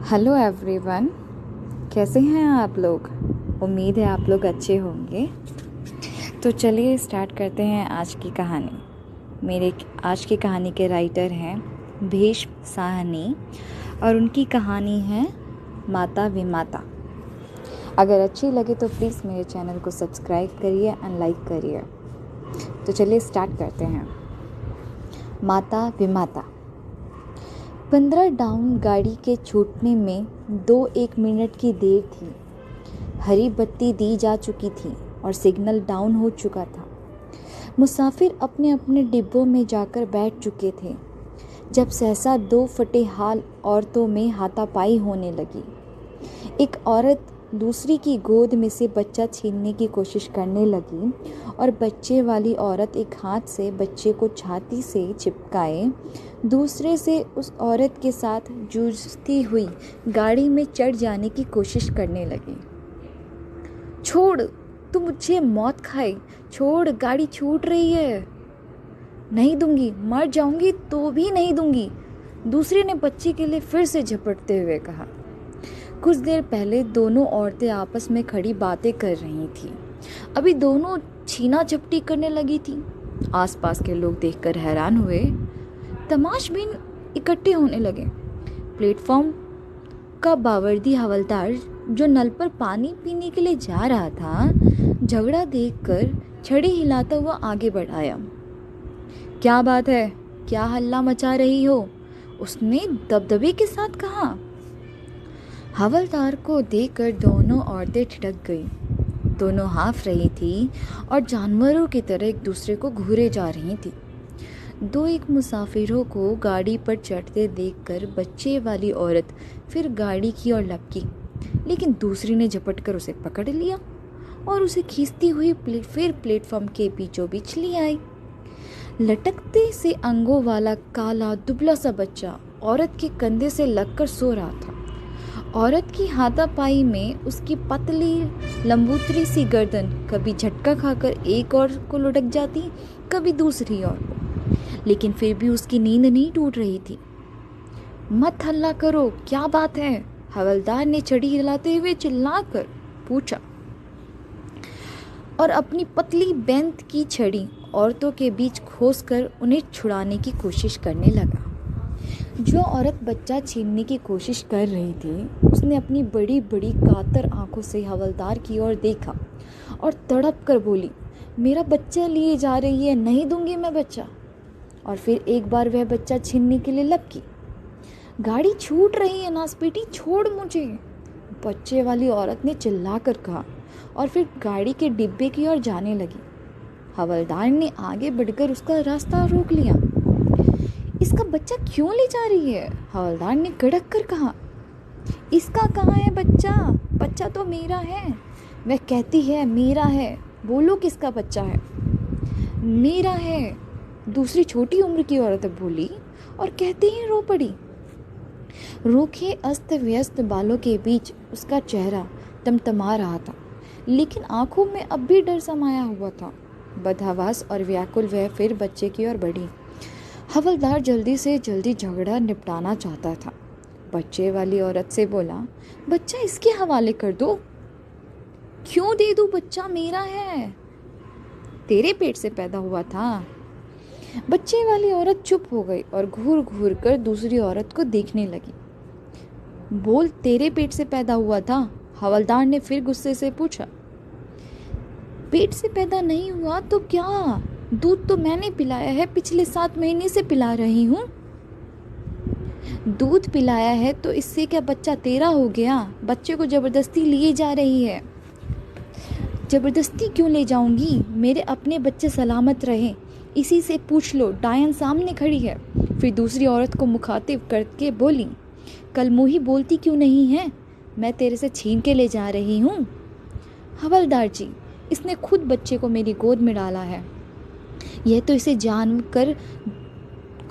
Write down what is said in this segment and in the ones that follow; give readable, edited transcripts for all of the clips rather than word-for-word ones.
Hello everyone, कैसे हैं आप लोग। उम्मीद है आप लोग अच्छे होंगे। तो चलिए स्टार्ट करते हैं आज की कहानी। मेरे आज की कहानी के राइटर हैं भीष्म साहनी और उनकी कहानी है माता विमाता। अगर अच्छी लगे तो प्लीज़ मेरे चैनल को सब्सक्राइब करिए एंड लाइक करिए। तो चलिए स्टार्ट करते हैं। माता विमाता। 15 डाउन गाड़ी के छूटने में 2-1 मिनट की देर थी। हरी बत्ती दी जा चुकी थी और सिग्नल डाउन हो चुका था। मुसाफिर अपने अपने डिब्बों में जाकर बैठ चुके थे जब सहसा 2 फटे हाल औरतों में हाथापाई होने लगी। एक औरत दूसरी की गोद में से बच्चा छीनने की कोशिश करने लगी और बच्चे वाली औरत एक हाथ से बच्चे को छाती से चिपकाए दूसरे से उस औरत के साथ जूझती हुई गाड़ी में चढ़ जाने की कोशिश करने लगी। छोड़, तू मुझे मौत खाए, छोड़, गाड़ी छूट रही है। नहीं दूंगी, मर जाऊंगी तो भी नहीं दूंगी, दूसरी ने बच्चे के लिए फिर से झपटते हुए कहा। कुछ देर पहले दोनों औरतें आपस में खड़ी बातें कर रही थीं। अभी दोनों छीना झपटी करने लगी थीं। आसपास के लोग देखकर हैरान हुए। तमाशबीन इकट्ठे होने लगे। प्लेटफॉर्म का बावर्दी हवलदार जो नल पर पानी पीने के लिए जा रहा था, झगड़ा देखकर छड़ी हिलाता हुआ आगे बढ़ाया। क्या बात है, क्या हल्ला मचा रही हो? उसने दबदबे के साथ कहा। हवलदार को देखकर दोनों औरतें ठिठक गईं। दोनों हाफ रही थी और जानवरों की तरह एक दूसरे को घूरे जा रही थी। 2-1 मुसाफिरों को गाड़ी पर चढ़ते देखकर बच्चे वाली औरत फिर गाड़ी की ओर लपकी, लेकिन दूसरी ने झपटकर उसे पकड़ लिया और उसे खींचती हुई फिर प्लेटफॉर्म के बीचों बीच ले आई। लटकते से अंगों वाला काला दुबला सा बच्चा औरत के कंधे से लगकर सो रहा था। औरत की हाथापाई में उसकी पतली लंबूतरी सी गर्दन कभी झटका खाकर एक और को लुढ़क जाती, कभी दूसरी ओर को, लेकिन फिर भी उसकी नींद नहीं टूट रही थी। मत हल्ला करो, क्या बात है? हवलदार ने छड़ी हिलाते हुए चिल्लाकर पूछा और अपनी पतली बेंत की छड़ी औरतों के बीच खोसकर उन्हें छुड़ाने की कोशिश करने लगा। जो औरत बच्चा छीनने की कोशिश कर रही थी, उसने अपनी बड़ी बड़ी कातर आंखों से हवलदार की ओर देखा और तड़प कर बोली, मेरा बच्चा लिए जा रही है, नहीं दूंगी मैं बच्चा। और फिर एक बार वह बच्चा छीनने के लिए लपकी। गाड़ी छूट रही है नासपीटी, छोड़ मुझे, बच्चे वाली औरत ने चिल्लाकर कहा और फिर गाड़ी के डिब्बे की ओर जाने लगी। हवलदार ने आगे बढ़कर उसका रास्ता रोक लिया। इसका बच्चा क्यों ले जा रही है? हवलदार ने कड़क कर कहा। इसका कहाँ है बच्चा? बच्चा तो मेरा है। वह कहती है मेरा है, बोलो किसका बच्चा है? मेरा है, दूसरी छोटी उम्र की औरत बोली और कहते ही रो पड़ी। रूखे अस्त व्यस्त बालों के बीच उसका चेहरा तमतमा रहा था, लेकिन आंखों में अब भी डर समाया हुआ था। बदहवास और व्याकुल वह फिर बच्चे की ओर बढ़ी। हवलदार जल्दी से जल्दी झगड़ा निपटाना चाहता था। बच्चे वाली औरत से बोला, बच्चा इसके हवाले कर दो। क्यों दे दूं? बच्चा मेरा है, तेरे पेट से पैदा हुआ था। बच्चे वाली औरत चुप हो गई और घूर घूर कर दूसरी औरत को देखने लगी। बोल, तेरे पेट से पैदा हुआ था? हवलदार ने फिर गुस्से से पूछा। पेट से पैदा नहीं हुआ तो क्या? दूध तो मैंने पिलाया है, पिछले 7 महीने से पिला रही हूँ। दूध पिलाया है तो इससे क्या बच्चा तेरा हो गया? बच्चे को जबरदस्ती लिए जा रही है। जबरदस्ती क्यों ले जाऊंगी? मेरे अपने बच्चे सलामत रहे, इसी से पूछ लो, डायन सामने खड़ी है। फिर दूसरी औरत को मुखातिब करके बोली, कल मुही बोलती क्यों नहीं है? मैं तेरे से छीन के ले जा रही हूँ। हवलदार जी, इसने खुद बच्चे को मेरी गोद में डाला है। यह तो इसे जानकर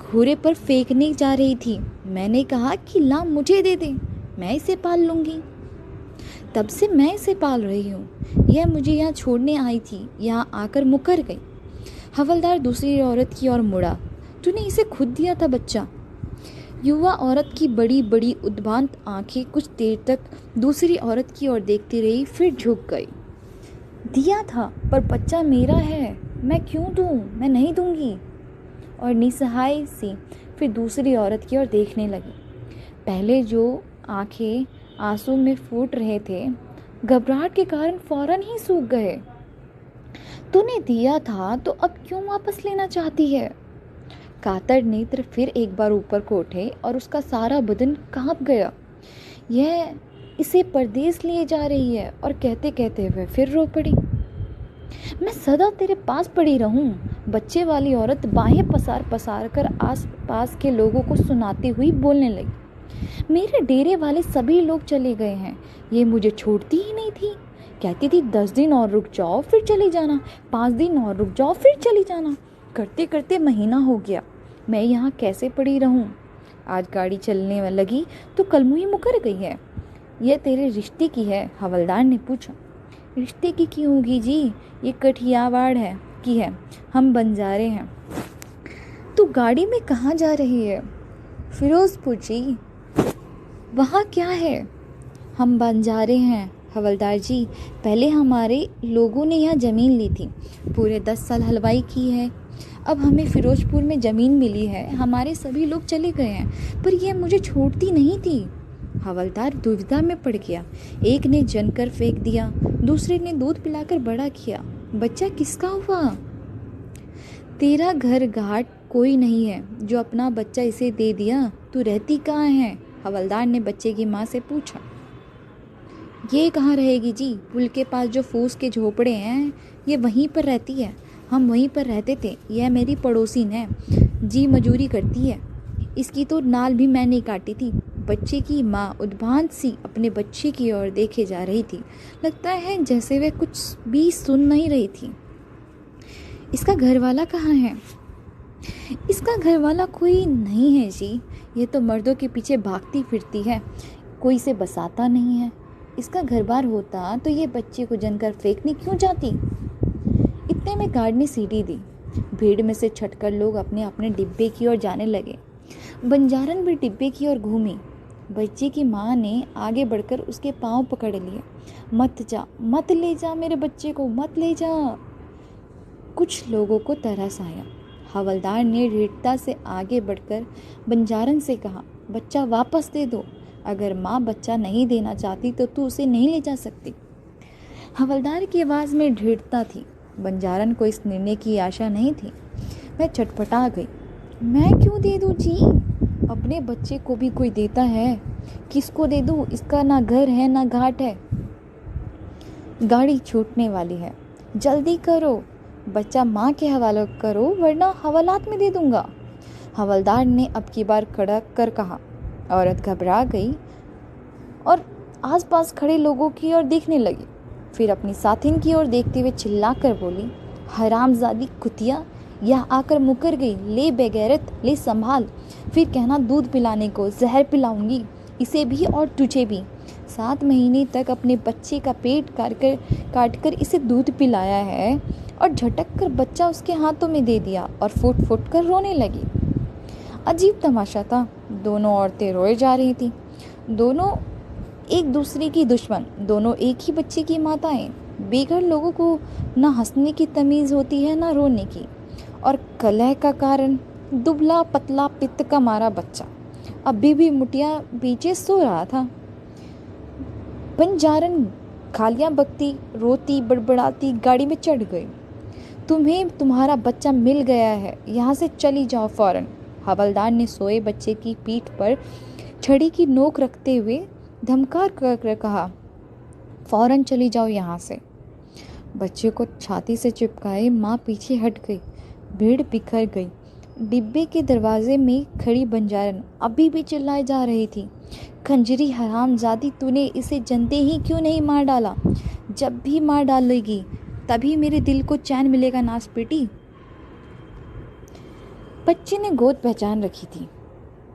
घोड़े पर फेंकने जा रही थी। मैंने कहा कि ला मुझे दे दे, मैं इसे पाल लूँगी। तब से मैं इसे पाल रही हूँ। यह मुझे यहाँ छोड़ने आई थी, यहाँ आकर मुकर गई। हवलदार दूसरी औरत की ओर मुड़ा। तूने इसे खुद दिया था बच्चा? युवा औरत की बड़ी बड़ी उद्भ्रांत आंखें कुछ देर तक दूसरी औरत की ओर देखती रही, फिर झुक गई। दिया था, पर बच्चा मेरा है, मैं क्यों दूं? मैं नहीं दूंगी। और निसहाय सी फिर दूसरी औरत की ओर देखने लगी। पहले जो आंखें आंसू में फूट रहे थे, घबराहट के कारण फौरन ही सूख गए। तूने दिया था तो अब क्यों वापस लेना चाहती है? कातर नेत्र फिर एक बार ऊपर को उठे और उसका सारा बदन कांप गया। यह इसे परदेश लिए जा रही है। और कहते कहते वह फिर रो पड़ी। मैं सदा तेरे पास पड़ी रहूं। बच्चे वाली औरत बाहें पसार पसार कर आस पास के लोगों को सुनाती हुई बोलने लगी। मेरे डेरे वाले सभी लोग चले गए हैं, ये मुझे छोड़ती ही नहीं थी। कहती थी 10 दिन और रुक जाओ फिर चली जाना, 5 दिन और रुक जाओ फिर चली जाना। करते करते महीना हो गया, मैं यहाँ कैसे पड़ी रहूं? आज गाड़ी चलने में लगी तो कल मुही मुकर गई है। यह तेरे रिश्ते की है? हवलदार ने पूछा। रिश्ते की क्यों होगी जी, ये कठियावाड़ है की है, हम बंजारे हैं। तू गाड़ी में कहाँ जा रही है? फिरोजपुर जी। वहाँ क्या है? हम बंजारे हैं हवलदार जी, पहले हमारे लोगों ने यहाँ ज़मीन ली थी, पूरे 10 साल हलवाई की है। अब हमें फिरोजपुर में ज़मीन मिली है, हमारे सभी लोग चले गए हैं, पर यह मुझे छोड़ती नहीं थी। हवलदार दुविधा में पड़ गया। एक ने जनकर फेंक दिया, दूसरे ने दूध पिलाकर बड़ा किया। बच्चा किसका हुआ? तेरा घर घाट कोई नहीं है जो अपना बच्चा इसे दे दिया। तू रहती कहाँ है? हवलदार ने बच्चे की माँ से पूछा। ये कहाँ रहेगी जी, पुल के पास जो फूस के झोपड़े हैं, ये वहीं पर रहती है। हम वहीं पर रहते थे। यह मेरी पड़ोसीन है, जी मजूरी करती है। इसकी तो नाल भी मैंने काटी थी। बच्चे की माँ उद्भ्रांत सी अपने बच्चे की ओर देखे जा रही थी। लगता है जैसे वह कुछ भी सुन नहीं रही थी। इसका घर वाला कहाँ है? इसका घर वाला कोई नहीं है जी, ये तो मर्दों के पीछे भागती फिरती है, कोई इसे बसाता नहीं है। इसका घर बार होता तो ये बच्चे को जनकर फेंकने क्यों जाती? इतने में गार्ड ने सीटी दी। भीड़ में से छटकर लोग अपने अपने डिब्बे की ओर जाने लगे। बंजारन भी डिब्बे की ओर घूमी। बच्चे की माँ ने आगे बढ़कर उसके पांव पकड़ लिए। मत जा, मत ले जा मेरे बच्चे को, मत ले जा। कुछ लोगों को तरस आया। हवलदार ने दृढ़ता से आगे बढ़कर बंजारन से कहा, बच्चा वापस दे दो। अगर माँ बच्चा नहीं देना चाहती तो तू उसे नहीं ले जा सकती। हवलदार की आवाज़ में दृढ़ता थी। बंजारन को इस निर्णय की आशा नहीं थी। मैं छटपटा गई। मैं क्यों दे दूँ जी? अपने बच्चे को भी कोई देता है, किसको दे दूँ? इसका ना घर है ना घाट है। गाड़ी छूटने वाली है, जल्दी करो, बच्चा माँ के हवाले करो वरना हवालात में दे दूंगा। हवलदार ने अब की बार कड़क कर कहा। औरत घबरा गई और आसपास खड़े लोगों की ओर देखने लगी। फिर अपनी साथिन की ओर देखते हुए चिल्लाकर बोली, हरामजादी कुतिया, यह आकर मुकर गई। ले बेगैरत, ले संभाल। फिर कहना दूध पिलाने को, जहर पिलाऊंगी इसे भी और तुझे भी। 7 महीने तक अपने बच्चे का पेट काट कर इसे दूध पिलाया है और झटक कर बच्चा उसके हाथों में दे दिया और फुट फुट कर रोने लगी। अजीब तमाशा था। दोनों औरतें रोए जा रही थी। दोनों एक दूसरे की दुश्मन, दोनों एक ही बच्चे की माताएं। बेघर लोगों को ना हंसने की तमीज़ होती है ना रोने की। और कलह का कारण दुबला पतला पित्त का मारा बच्चा अभी भी मुठिया पीछे सो रहा था। बंजारन खालियां बकती, रोती बड़बड़ाती गाड़ी में चढ़ गई। तुम्हें तुम्हारा बच्चा मिल गया है, यहाँ से चली जाओ फौरन। हवलदार ने सोए बच्चे की पीठ पर छड़ी की नोक रखते हुए धमकार कर कहा, फौरन चली जाओ यहाँ से। बच्चे को छाती से चिपकाए माँ पीछे हट गई। भीड़ बिखर गई। डिब्बे के दरवाजे में खड़ी बंजारन अभी भी चिल्लाए जा रही थी, खंजरी हरामजादी, तूने इसे जनते ही क्यों नहीं मार डाला? जब भी मार डालेगी तभी मेरे दिल को चैन मिलेगा नास बेटी। बच्चे ने गोद पहचान रखी थी।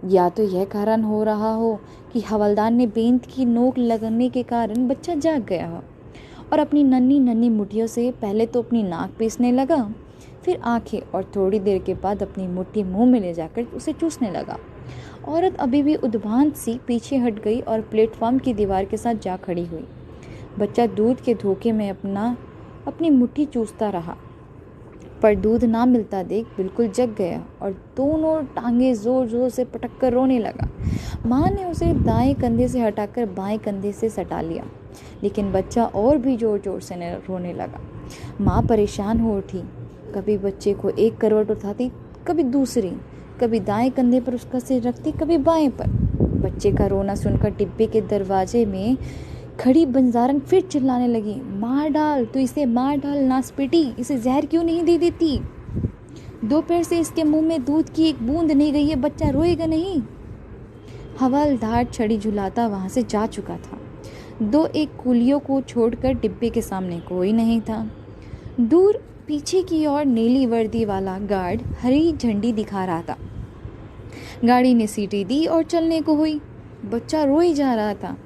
या तो यह कारण हो रहा हो कि हवलदार ने बेंत की नोक लगने के कारण बच्चा जाग गया हो और अपनी नन्ही नन्ही मुट्ठियों से पहले तो अपनी नाक पीसने लगा, फिर आंखें और थोड़ी देर के बाद अपनी मुट्ठी मुंह में ले जाकर उसे चूसने लगा। औरत अभी भी उद्भ्रांत सी पीछे हट गई और प्लेटफॉर्म की दीवार के साथ जा खड़ी हुई। बच्चा दूध के धोखे में अपनी मुट्ठी चूसता रहा, पर दूध ना मिलता देख बिल्कुल जग गया और दोनों टांगे जोर जोर से पटक कर रोने लगा। माँ ने उसे दाएं कंधे से हटाकर बाएं कंधे से सटा लिया, लेकिन बच्चा और भी जोर जोर से रोने लगा। माँ परेशान हो उठी, कभी बच्चे को एक करवट उठाती, कभी दूसरी, कभी दाएं कंधे पर उसका सिर रखती, कभी बाएं पर। बच्चे का रोना सुनकर डिब्बे के दरवाजे में खड़ी बंजारन फिर चिल्लाने लगी, मार डाल, तो इसे मार डाल नासपीटी, इसे जहर क्यों नहीं दे देती? दोपहर से इसके मुंह में दूध की एक बूंद नहीं गई है, बच्चा रोएगा नहीं? हवलदार छड़ी झुलाता वहां से जा चुका था। 2-1 कुलियों को छोड़कर डिब्बे के सामने कोई नहीं था। दूर पीछे की ओर नीली वर्दी वाला गार्ड हरी झंडी दिखा रहा था। गाड़ी ने सीटी दी और चलने को हुई। बच्चा रोई जा रहा था।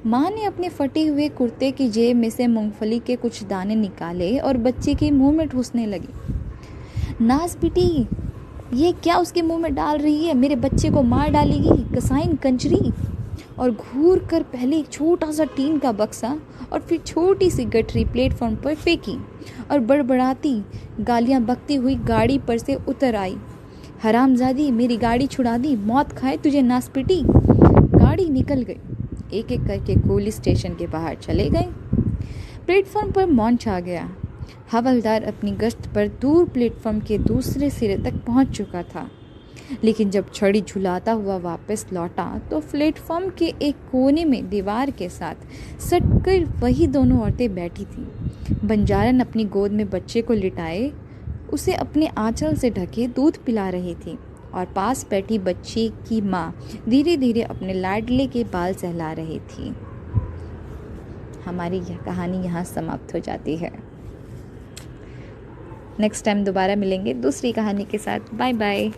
माँ ने अपने फटे हुए कुर्ते की जेब में से मूंगफली के कुछ दाने निकाले और बच्चे के मुंह में ठूसने लगी। नाज बेटी, ये क्या उसके मुंह में डाल रही है? मेरे बच्चे को मार डालेगी, कसाइन कंजरी। और घूर कर पहले एक छोटा सा टीन का बक्सा और फिर छोटी सी गठरी प्लेटफॉर्म पर फेंकी और बड़बड़ाती गालियां बकती हुई गाड़ी पर से उतर आई। हरामजादी, मेरी गाड़ी छुड़ा दी, मौत खाए तुझे नासपिटी। गाड़ी निकल गई। एक एक करके कुली स्टेशन के बाहर चले गए। प्लेटफॉर्म पर मौन छा गया। हवलदार अपनी गश्त पर दूर प्लेटफॉर्म के दूसरे सिरे तक पहुंच चुका था, लेकिन जब छड़ी झुलाता हुआ वापस लौटा तो प्लेटफॉर्म के एक कोने में दीवार के साथ सटकर वही दोनों औरतें बैठी थीं। बंजारन अपनी गोद में बच्चे को लिटाए उसे अपने आंचल से ढके दूध पिला रही थी और पास बैठी बच्ची की माँ धीरे धीरे अपने लाडले के बाल सहला रही थी। हमारी यह कहानी यहाँ समाप्त हो जाती है। नेक्स्ट टाइम दोबारा मिलेंगे दूसरी कहानी के साथ। Bye bye.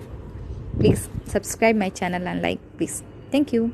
Please subscribe my channel and like please. Thank you.